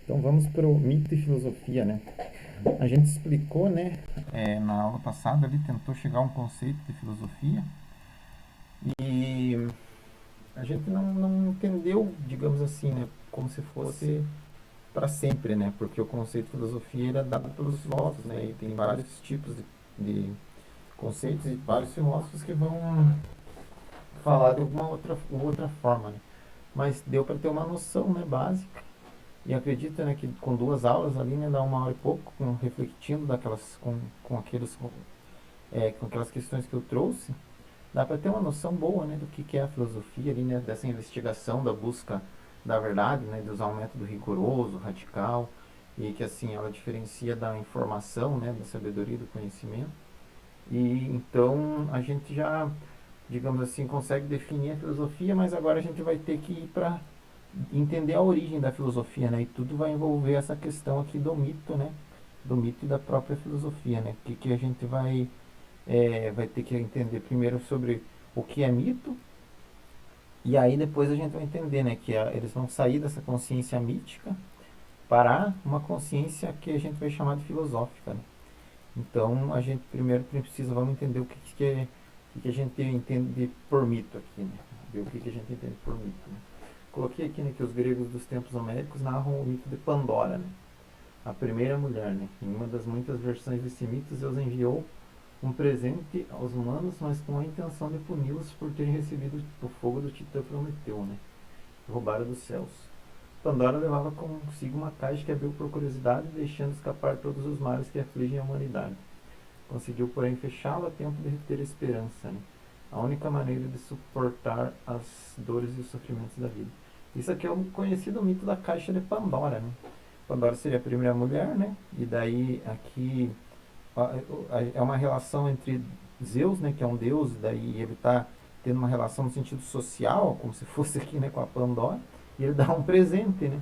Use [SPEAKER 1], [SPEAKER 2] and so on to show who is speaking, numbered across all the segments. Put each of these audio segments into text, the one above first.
[SPEAKER 1] Então vamos para o mito e filosofia, né? A gente explicou, né, na aula passada ali, tentou chegar a um conceito de filosofia e a gente não entendeu, digamos assim, né, como se fosse para sempre, né? Porque o conceito de filosofia ele é dado pelos filósofos, né? E tem vários tipos de conceitos e vários filósofos que vão falar de alguma outra forma, né? Mas deu para ter uma noção, né, básica. E acredita, né, que com duas aulas ali, né, dá uma hora e pouco, refletindo com aquelas questões que eu trouxe, dá para ter uma noção boa, né, do que é a filosofia ali, né, dessa investigação, da busca da verdade, né, de usar um método rigoroso, radical, e que assim ela diferencia da informação, né, da sabedoria, do conhecimento. E então a gente já, digamos assim, consegue definir a filosofia, mas agora a gente vai ter que ir para entender a origem da filosofia, né? E tudo vai envolver essa questão aqui do mito, né? Do mito e da própria filosofia, né? Que a gente vai ter que entender primeiro sobre o que é mito, e aí depois a gente vai entender, né? Eles vão sair dessa consciência mítica para uma consciência que a gente vai chamar de filosófica, né? Então a gente primeiro precisa, vamos entender o que a gente entende por mito aqui, né? Ver o que a gente entende por mito, né? Coloquei aqui, né, que os gregos dos tempos homéricos narram o mito de Pandora, né? A primeira mulher, né? Em uma das muitas versões desse mito, Zeus enviou um presente aos humanos, mas com a intenção de puni-los por terem recebido o fogo do Titã Prometeu, né? Roubaram dos céus. Pandora levava consigo uma caixa que abriu por curiosidade, deixando escapar todos os males que afligem a humanidade. Conseguiu, porém, fechá-la a tempo de ter esperança, né? A única maneira de suportar as dores e os sofrimentos da vida. Isso aqui é o conhecido mito da caixa de Pandora, né? Pandora seria a primeira mulher, né? E daí aqui é uma relação entre Zeus, né, que é um deus, daí ele está tendo uma relação no sentido social, como se fosse aqui, né, com a Pandora, e ele dá um presente, né,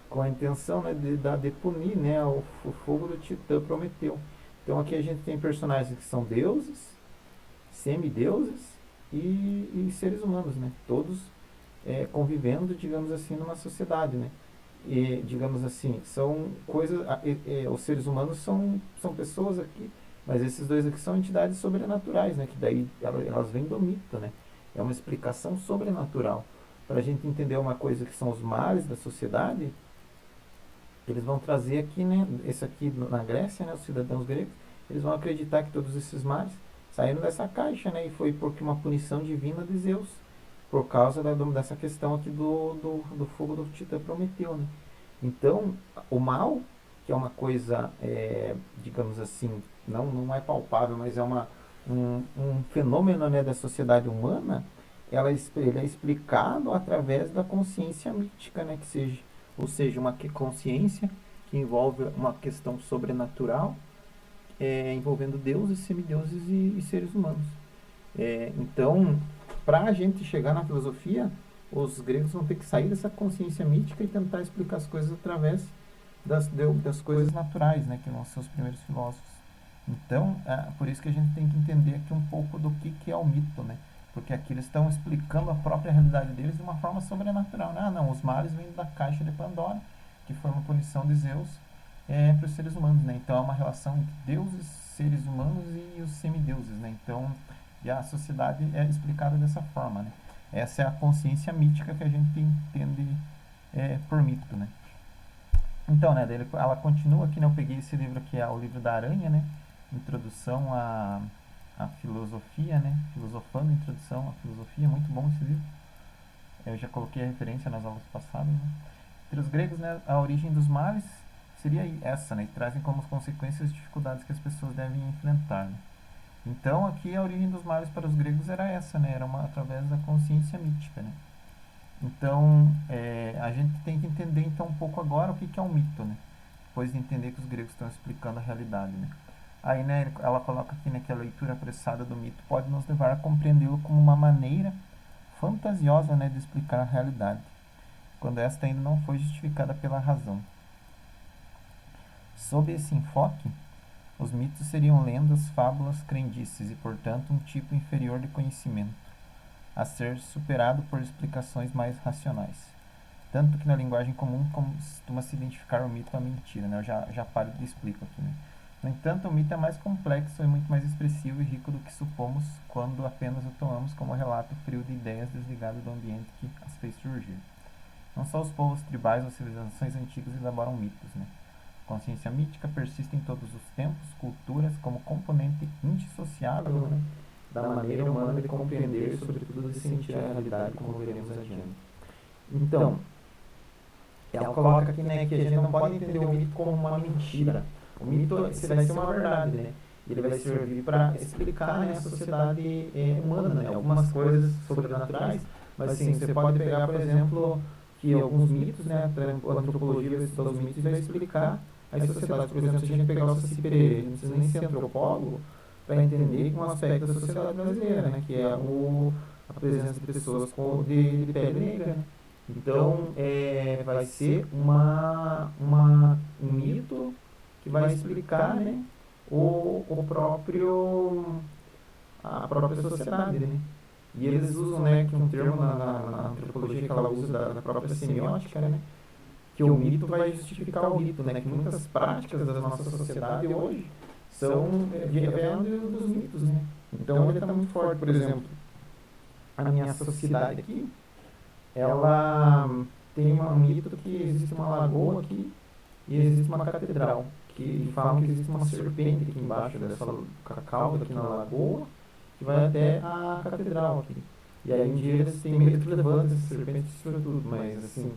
[SPEAKER 1] com a intenção, né, de punir, né, o fogo do Titã Prometeu. Então aqui a gente tem personagens que são deuses, semideuses e seres humanos, né, todos convivendo, digamos assim, numa sociedade, né. E, digamos assim, são coisas. Os seres humanos são pessoas aqui, mas esses dois aqui são entidades sobrenaturais, né? Que daí elas vêm do mito, né? É uma explicação sobrenatural. Para a gente entender uma coisa que são os males da sociedade, eles vão trazer aqui, né? Esse aqui na Grécia, né? Os cidadãos gregos, eles vão acreditar que todos esses males saíram dessa caixa, né? E foi porque uma punição divina de Zeus, por causa dessa questão aqui do fogo do Titã Prometeu, né? Então, o mal, que é uma coisa, digamos assim, não é palpável, mas é um fenômeno, né, da sociedade humana, ele é explicado através da consciência mítica, né, ou seja, uma consciência que envolve uma questão sobrenatural, envolvendo deuses, semideuses e seres humanos. Então, para a gente chegar na filosofia, os gregos vão ter que sair dessa consciência mítica e tentar explicar as coisas através das coisas naturais, né, que vão ser os primeiros filósofos. Então, por isso que a gente tem que entender aqui um pouco do que é o mito, né? Porque aqui eles estão explicando a própria realidade deles de uma forma sobrenatural, né? Ah, não, os males vêm da caixa de Pandora, que foi uma punição de Zeus para os seres humanos, né? Então é uma relação entre deuses, seres humanos e os semideuses, né? Então, e a sociedade é explicada dessa forma, né? Essa é a consciência mítica que a gente entende por mito, né? Então, né, ela continua aqui, né, eu peguei esse livro aqui, é o livro da Aranha, né, Introdução à Filosofia, né, Filosofando, Introdução à Filosofia, muito bom esse livro, eu já coloquei a referência nas aulas passadas, né. Entre os gregos, né, a origem dos males seria essa, né, e trazem como consequências as dificuldades que as pessoas devem enfrentar, né. Então, aqui a origem dos males para os gregos era essa, né, através da consciência mítica, né. Então, a gente tem que entender então um pouco agora o que é um mito, né? Depois de entender que os gregos estão explicando a realidade, né? Aí, né, ela coloca aqui, né, que a leitura apressada do mito pode nos levar a compreendê-lo como uma maneira fantasiosa, né, de explicar a realidade, quando esta ainda não foi justificada pela razão. Sob esse enfoque, os mitos seriam lendas, fábulas, crendices e, portanto, um tipo inferior de conhecimento, a ser superado por explicações mais racionais. tanto que na linguagem comum costuma-se identificar o mito com a mentira, né? Eu já paro e explico aqui, né? No entanto, o mito é mais complexo e muito mais expressivo e rico do que supomos quando apenas o tomamos como relato frio de ideias desligado do ambiente que as fez surgir. Não só os povos tribais ou civilizações antigas elaboram mitos, né? A consciência mítica persiste em todos os tempos, culturas, como componente indissociável, né, da maneira humana de compreender e, sobretudo, de sentir a realidade, como veremos adiante. Então, ela coloca aqui, né, que a gente não pode entender o mito como uma mentira. O mito vai ser uma verdade, né? Ele vai servir para explicar, né, a sociedade humana, né? Algumas coisas sobrenaturais, mas assim, você pode pegar, por exemplo, que alguns mitos, né, a antropologia vai estudar os mitos e vai explicar as sociedades. Por exemplo, se a gente pegar o Saci Pererê, não precisa nem ser antropólogo para entender que um aspecto da sociedade brasileira, né, que é a presença de pessoas de pele negra, né? Então, vai ser um mito que vai explicar, né, a própria sociedade, né? E eles usam, né, que um termo na antropologia que ela usa da própria semiótica, né, que o mito vai justificar o rito, né, que muitas práticas da nossa sociedade hoje vêm dos mitos, né? Então ele está muito forte. Por exemplo, a minha sociedade aqui, ela tem um mito que existe uma lagoa aqui e existe uma catedral, que falam que existe uma serpente aqui embaixo dessa cauda aqui na lagoa, que vai até a catedral aqui. E aí um dia eles têm medo que levanta essa serpente e destrua tudo, mas assim,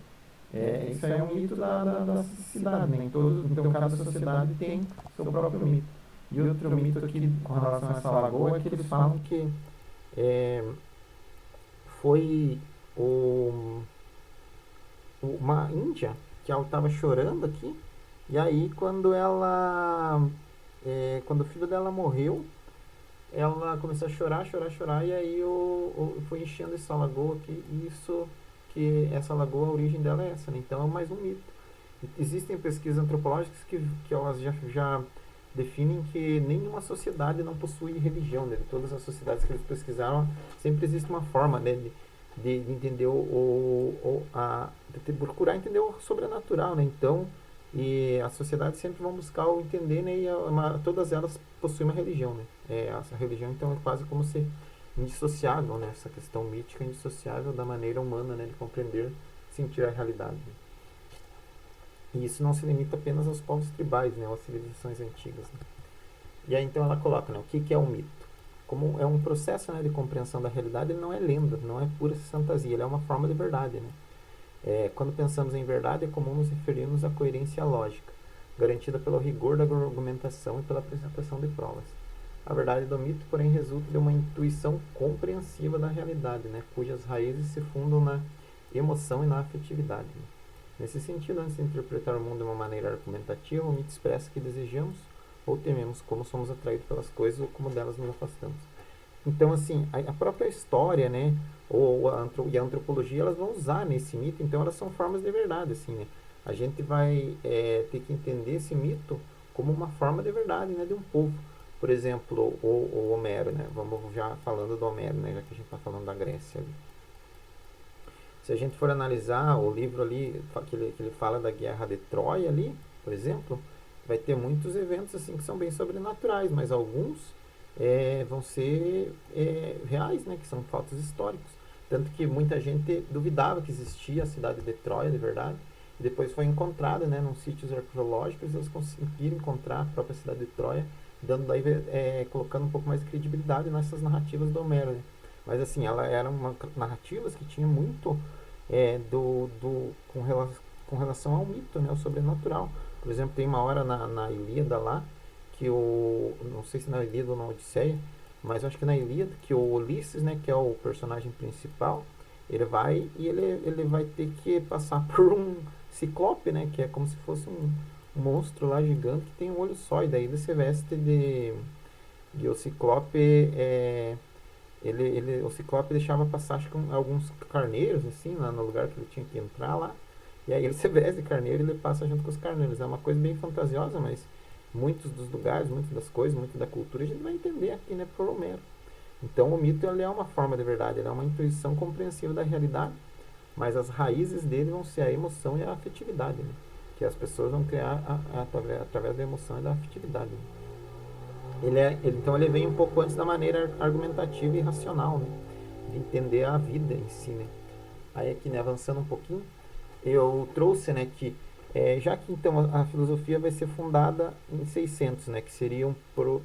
[SPEAKER 1] isso aí é um mito da sociedade, né? Então cada sociedade tem seu próprio mito. E outro mito aqui com relação a essa lagoa é que eles falam que é, foi o, uma índia que ela estava chorando aqui, e aí quando o filho dela morreu, ela começou a chorar, e aí foi enchendo essa lagoa aqui, e essa lagoa, a origem dela é essa, né? Então é mais um mito. Existem pesquisas antropológicas que elas já definem que nenhuma sociedade não possui religião, né? De todas as sociedades que eles pesquisaram, sempre existe uma forma, né, de entender de procurar entender o sobrenatural, né? Então, e as sociedades sempre vão buscar o entender, né? E todas elas possuem uma religião, né? Essa religião, então, é quase como se indissociável, né? Essa questão mítica indissociável da maneira humana, né, de compreender, sentir a realidade. E isso não se limita apenas aos povos tribais, né, ou às civilizações antigas, né? E aí então ela coloca, né, o que é um mito? Como é um processo, né, de compreensão da realidade, ele não é lenda, não é pura fantasia, ele é uma forma de verdade, né? Quando pensamos em verdade, é comum nos referirmos à coerência lógica, garantida pelo rigor da argumentação e pela apresentação de provas. A verdade do mito, porém, resulta de uma intuição compreensiva da realidade, né, cujas raízes se fundam na emoção e na afetividade, né? Nesse sentido, antes de interpretar o mundo de uma maneira argumentativa, o mito expressa que desejamos ou tememos, como somos atraídos pelas coisas ou como delas nos afastamos. Então, assim, a própria história, né, e a antropologia, elas vão usar nesse mito, então elas são formas de verdade, assim, né? A gente vai ter que entender esse mito como uma forma de verdade, né, de um povo. Por exemplo, o Homero, né? Vamos já falando do Homero, né, já que a gente está falando da Grécia ali. Se a gente for analisar o livro ali, que ele fala da guerra de Troia ali, por exemplo, vai ter muitos eventos assim que são bem sobrenaturais, mas alguns vão ser reais, né, que são fatos históricos. Tanto que muita gente duvidava que existia a cidade de Troia de verdade, e depois foi encontrada, né, num sítios arqueológicos, eles conseguiram encontrar a própria cidade de Troia, dando daí, colocando um pouco mais de credibilidade nessas narrativas do Homero, né? Mas assim, ela eram narrativas que tinham muito com relação ao mito, né, ao sobrenatural. Por exemplo, tem uma hora na Ilíada lá, que não sei se na Ilíada ou na Odisseia, mas acho que na Ilíada, que o Ulisses, né, que é o personagem principal, ele vai e ele vai ter que passar por um ciclope, né, que é como se fosse um monstro lá gigante que tem um olho só, e daí ele se veste de o ciclope o Ciclope deixava passar, acho que alguns carneiros, assim, lá no lugar que ele tinha que entrar lá. E aí ele se veste de carneiro e ele passa junto com os carneiros. É uma coisa bem fantasiosa, mas muitos dos lugares, muitas das coisas, muito da cultura, a gente vai entender aqui, né, por Homero. Então o mito, ele é uma forma de verdade, ele é uma intuição compreensiva da realidade, mas as raízes dele vão ser a emoção e a afetividade, né? Que as pessoas vão criar através da emoção e da afetividade. Né? Então ele vem um pouco antes da maneira argumentativa e racional, né? De entender a vida em si, né? Aí aqui, né, avançando um pouquinho, eu trouxe, né, que já que então a filosofia vai ser fundada em 600, né, que seriam pelo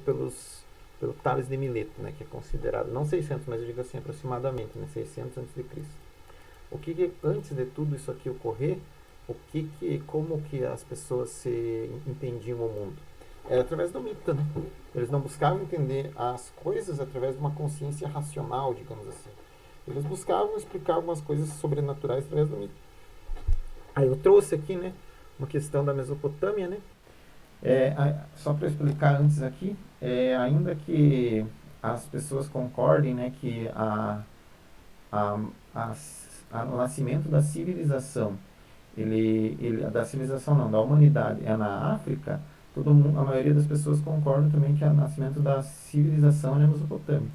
[SPEAKER 1] Tales de Mileto, né, que é considerado, não 600, mas eu digo assim aproximadamente, né, 600 antes de Cristo. Antes de tudo isso aqui ocorrer, como que as pessoas se entendiam o mundo? Era através do mito, né? Eles não buscavam entender as coisas através de uma consciência racional, digamos assim. Eles buscavam explicar algumas coisas sobrenaturais através do mito. Aí eu trouxe aqui, né, uma questão da Mesopotâmia, né? Só para explicar antes aqui, ainda que as pessoas concordem, né, que a, o nascimento da civilização, da civilização não, da humanidade é na África, a maioria das pessoas concordam também que o nascimento da civilização é na Mesopotâmia.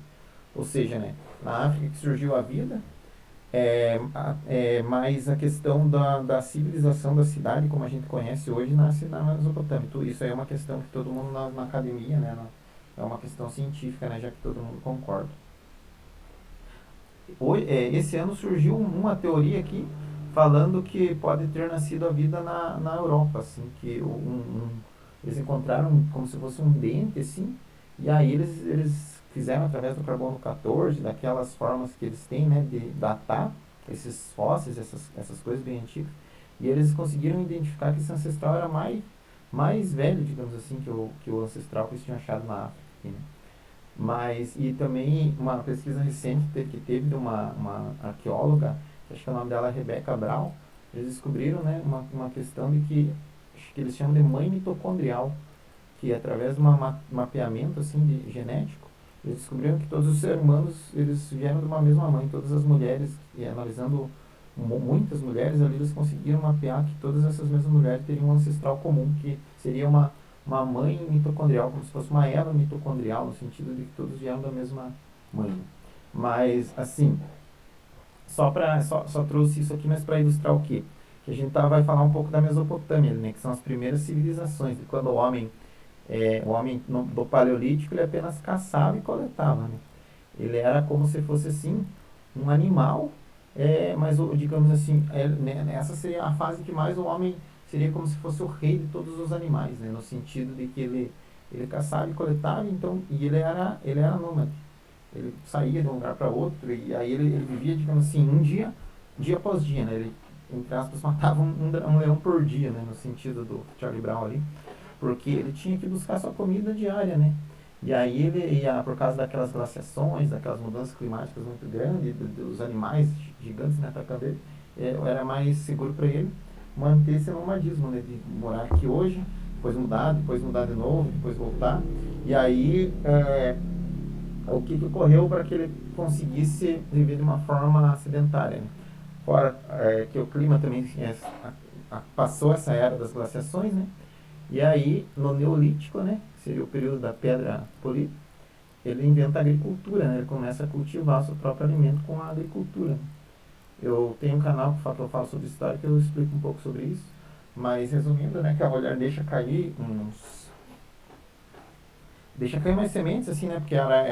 [SPEAKER 1] Ou seja, né, na África que surgiu a vida, mas a questão da civilização da cidade, como a gente conhece hoje, nasce na Mesopotâmia. Isso aí é uma questão que todo mundo na academia, né, é uma questão científica, né, já que todo mundo concorda. Esse ano surgiu uma teoria aqui falando que pode ter nascido a vida na Europa, assim, que eles encontraram como se fosse um dente, assim, e aí eles fizeram através do carbono 14, daquelas formas que eles têm, né, de datar esses fósseis, essas coisas bem antigas, e eles conseguiram identificar que esse ancestral era mais velho, digamos assim, que o ancestral que eles tinham achado na África, aqui, né? Mas, e também uma pesquisa recente que teve de uma arqueóloga, acho que o nome dela é Rebecca Brown, eles descobriram, né, uma questão de acho que eles chamam de mãe mitocondrial, que através de um mapeamento assim, de genético, eles descobriram que todos os seres humanos eles vieram de uma mesma mãe, todas as mulheres, e analisando muitas mulheres ali, eles conseguiram mapear que todas essas mesmas mulheres teriam um ancestral comum, que seria uma mãe mitocondrial, como se fosse uma Eva mitocondrial, no sentido de que todos vieram da mesma mãe. Mas, assim, só trouxe isso aqui, mas para ilustrar o quê? Que a gente vai falar um pouco da Mesopotâmia, né, que são as primeiras civilizações, de quando o homem do Paleolítico, ele apenas caçava e coletava, né? Ele era como se fosse, assim, um animal, mas, digamos assim, essa seria a fase que mais o homem seria como se fosse o rei de todos os animais, né? No sentido de que ele caçava e coletava, então, e ele era nômade. Ele saía de um lugar para outro, e aí ele vivia, digamos assim, dia após dia, né? Ele, entre aspas, matava um leão por dia, né? No sentido do Charlie Brown ali, porque ele tinha que buscar sua comida diária, né? E aí ele ia, por causa daquelas glaciações, daquelas mudanças climáticas muito grandes, dos animais gigantes, né, atacando ele, era mais seguro para ele manter esse nomadismo, né, de morar aqui hoje, depois mudar de novo, depois voltar. E aí, o que ocorreu para que ele conseguisse viver de uma forma sedentária, né? Fora que o clima também passou essa era das glaciações, né? E aí, no Neolítico, né, que seria o período da pedra polida, ele inventa a agricultura, né? Ele começa a cultivar seu próprio alimento com a agricultura. Eu tenho um canal que eu falo sobre história, que eu explico um pouco sobre isso. Mas resumindo, né, que a mulher deixa cair umas sementes, assim, né? Porque era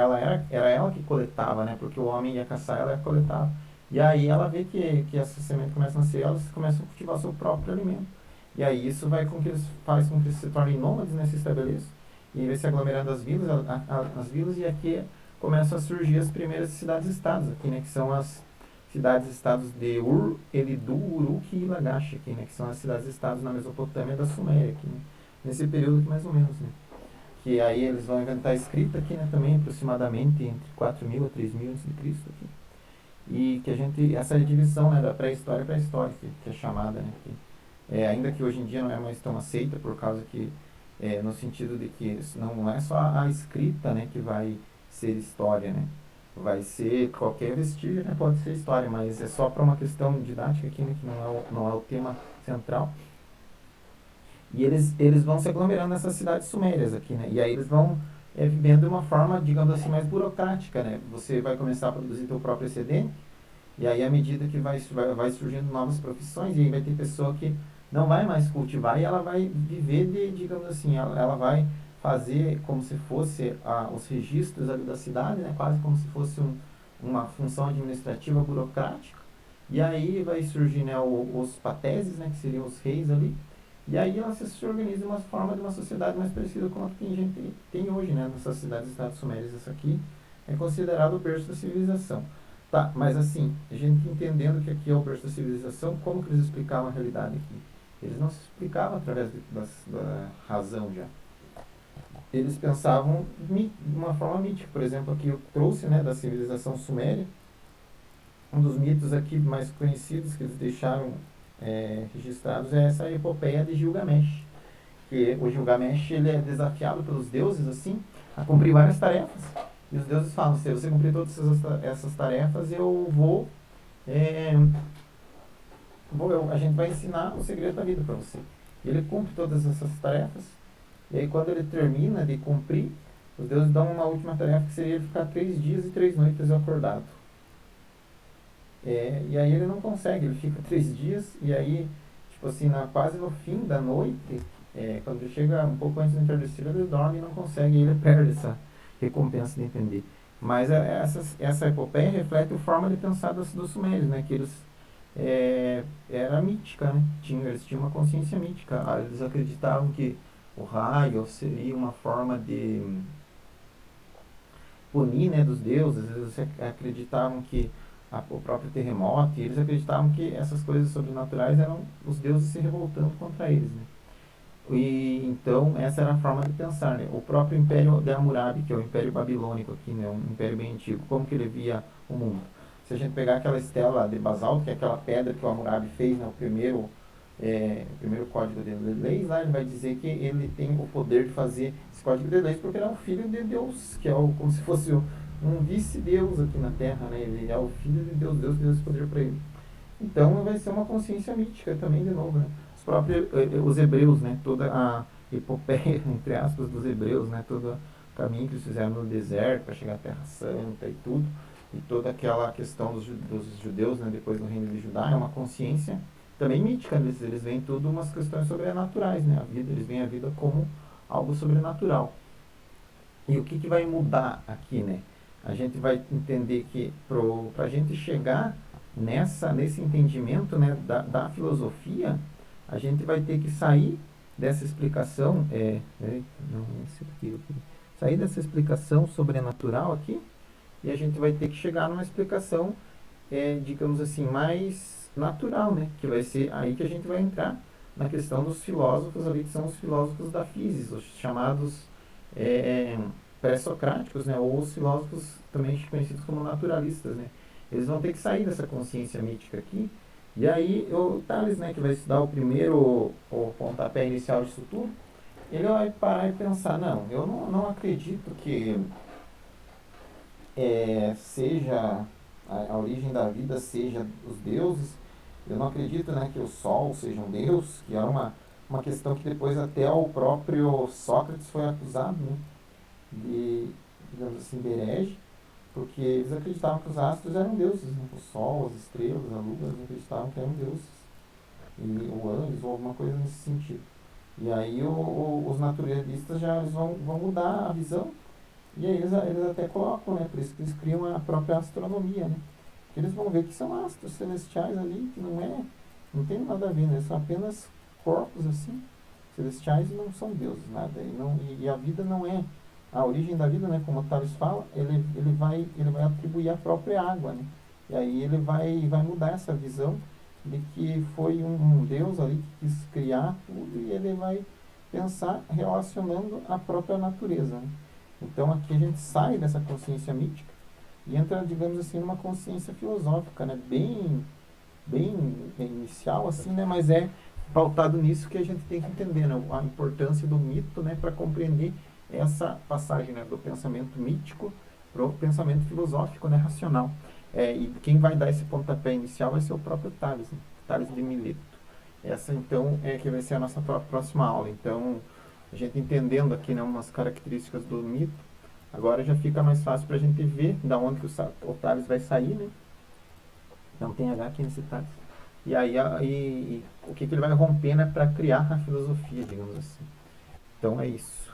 [SPEAKER 1] ela que coletava, né? Porque o homem ia caçar, ela ia coletar. E aí ela vê que essas sementes começam a nascer, elas começam a cultivar seu próprio alimento. E aí isso faz com que eles se tornem nômades, né? Se estabeleçam. E vai se aglomerando as vilas, e aqui começam a surgir as primeiras cidades-estados aqui, né? Que são as cidades-estados de Ur, Elidu, Uruk e Lagash aqui, né? Que são as cidades-estados na Mesopotâmia da Suméria aqui, né? Nesse período aqui mais ou menos, né? Que aí eles vão inventar a escrita aqui, né? Também aproximadamente entre 4.000 a 3.000 a.C. aqui. E que essa divisão, né, da pré-história para a história, que é chamada, né? Ainda que hoje em dia não é mais tão aceita, por causa que, no sentido de que não é só a escrita, né, que vai ser história, né? Vai ser qualquer vestígio, né, pode ser história, mas é só para uma questão didática aqui, né, que não é o tema central. E eles vão se aglomerando nessas cidades sumérias aqui, né? E aí eles vão vivendo de uma forma, digamos assim, mais burocrática, né? Você vai começar a produzir seu próprio excedente, E aí, à medida que vai surgindo novas profissões, e aí vai ter pessoa que não vai mais cultivar e ela vai viver de, digamos assim, ela vai fazer como se fosse os registros ali da cidade, né? Quase como se fosse uma função administrativa burocrática. E aí vai surgir, né, os pateses, né, que seriam os reis ali. E aí ela se organiza de uma forma de uma sociedade mais parecida com a que a gente tem hoje, né, nessas cidades-estados sumérias. Isso aqui é considerado o berço da civilização. Tá, mas assim, a gente entendendo que aqui é o berço da civilização, como que eles explicavam a realidade aqui? Eles não se explicavam através da razão já. Eles pensavam de uma forma mítica. Por exemplo, aqui eu trouxe, né, da civilização suméria, um dos mitos aqui mais conhecidos que eles deixaram registrados é essa epopeia de Gilgamesh. Que o Gilgamesh ele é desafiado pelos deuses assim a cumprir várias tarefas. E os deuses falam: se você cumprir todas essas tarefas, é, a gente vai ensinar o segredo da vida para você. E ele cumpre todas essas tarefas. E aí, quando ele termina de cumprir, os deuses dão uma última tarefa que seria ele ficar 3 dias e 3 noites acordado. E aí ele não consegue, ele fica 3 dias e aí, tipo assim, quase no fim da noite, quando ele chega um pouco antes do entardecer, ele dorme e não consegue, e ele perde essa recompensa de entender. Mas essa epopeia reflete a forma de pensar dos sumérios, né? Que eles era mítica, né? Eles tinham uma consciência mítica. Eles acreditavam que o raio seria uma forma de punir, né, dos deuses. Eles acreditavam que o próprio terremoto, e eles acreditavam que essas coisas sobrenaturais eram os deuses se revoltando contra eles, né? E então essa era a forma de pensar, né? O próprio Império de Hammurabi, que é o Império Babilônico aqui, né, um império bem antigo, como que ele via o mundo? Se a gente pegar aquela estela de basalto, que é aquela pedra que o Hammurabi fez, né, o primeiro código de leis, lá ele vai dizer que ele tem o poder de fazer esse código de leis porque ele é um filho de Deus, que é como se fosse um vice-deus aqui na Terra, né? Ele é o filho de Deus, Deus deu esse poder para ele. Então vai ser uma consciência mítica também, de novo, né? Os hebreus, né? Toda a epopeia, entre aspas, dos hebreus, né? Todo o caminho que eles fizeram no deserto para chegar à Terra Santa e tudo, e toda aquela questão dos judeus, né? Depois do reino de Judá, é uma consciência também mítica. Eles veem tudo umas questões sobrenaturais, né? Eles veem a vida como algo sobrenatural. E o que vai mudar aqui, né? A gente vai entender que para a gente chegar nesse entendimento, né, da filosofia, a gente vai ter que sair dessa explicação, não, esse aqui, sair dessa explicação sobrenatural aqui, e a gente vai ter que chegar numa explicação, digamos assim, mais natural, né, que vai ser aí que a gente vai entrar na questão dos filósofos ali, que são os filósofos da physis, os chamados pré-socráticos, né, ou os filósofos também conhecidos como naturalistas, né. Eles vão ter que sair dessa consciência mítica aqui. E aí o Tales, né, que vai estudar o pontapé inicial disso tudo, ele vai parar e pensar: não, eu não acredito que seja a origem da vida seja os deuses. Eu não acredito, né, que o Sol seja um deus, que era uma questão que depois até o próprio Sócrates foi acusado, né, de, digamos assim, de herege, porque eles acreditavam que os astros eram deuses, né? O Sol, as estrelas, a Lua, eles acreditavam que eram deuses, e o anjos, ou alguma coisa nesse sentido. E aí os naturalistas já eles vão mudar a visão, e aí eles até colocam, né? Por isso que eles criam a própria astronomia, né? Que eles vão ver que são astros celestiais ali, que não tem nada a ver, né? São apenas corpos assim, celestiais, e não são deuses, nada. E a vida não é a origem da vida, né, como o Tales fala, ele vai atribuir a própria água, né? E aí ele vai mudar essa visão de que foi um Deus ali que quis criar tudo, e ele vai pensar relacionando a própria natureza, né? Então aqui a gente sai dessa consciência mítica e entra, digamos assim, numa consciência filosófica, né? Bem inicial, assim, né? Mas é pautado nisso que a gente tem que entender, né? A importância do mito, né? Para compreender essa passagem, né? Do pensamento mítico para o pensamento filosófico, né? Racional. E quem vai dar esse pontapé inicial vai ser o próprio Tales, né? Tales de Mileto. Essa, então, é que vai ser a nossa próxima aula. Então, a gente entendendo aqui, né, umas características do mito, agora já fica mais fácil para a gente ver da onde que o Tales vai sair, né? Não tem H aqui nesse Tales. E aí o que ele vai rompendo é para criar a filosofia, digamos assim. Então é isso.